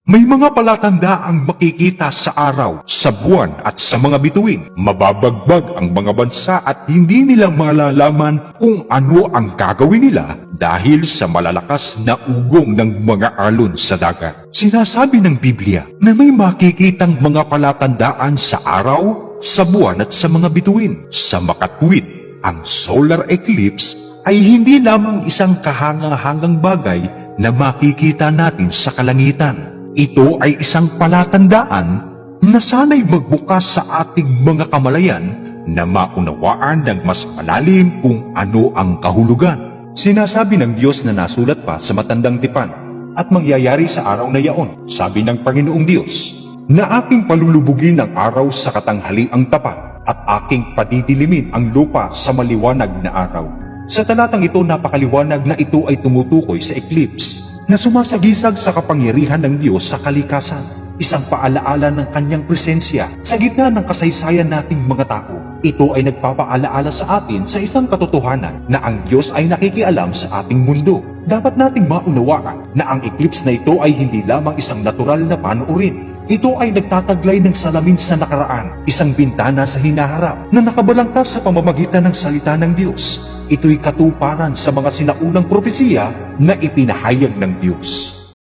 May mga palatandaang makikita sa araw, sa buwan at sa mga bituin. Mababagbag ang mga bansa at hindi nila malalaman kung ano ang gagawin nila dahil sa malalakas na ugong ng mga alon sa dagat. Sinasabi ng Biblia na may makikitang mga palatandaan sa araw, sa buwan at sa mga bituin. Sa makatwid, ang solar eclipse ay hindi lamang isang kahangahangang bagay na makikita natin sa kalangitan. Ito ay isang palatandaan na sana'y magbukas sa ating mga kamalayan na maunawaan ng mas malalim kung ano ang kahulugan. Sinasabi ng Diyos na nasulat pa sa matandang tipan at mangyayari sa araw na yaon. Sabi ng Panginoong Diyos, na aking palulubugin ang araw sa katanghaliang tapat at aking padidilimin ang lupa sa maliwanag na araw. Sa talatang ito, napakaliwanag na ito ay tumutukoy sa eclipse na sumasagisag sa kapangyarihan ng Diyos sa kalikasan. Isang paalaala ng kanyang presensya sa gitna ng kasaysayan nating mga tao. Ito ay nagpapaalaala sa atin sa isang katotohanan na ang Diyos ay nakikialam sa ating mundo. Dapat nating maunawaan na ang eclipse na ito ay hindi lamang isang natural na panoorin. Ito ay nagtataglay ng salamin sa nakaraan, isang bintana sa hinaharap na nakabalangkas sa pamamagitan ng salita ng Diyos. Ito'y katuparan sa mga sinaunang propesiya na ipinahayag ng Diyos.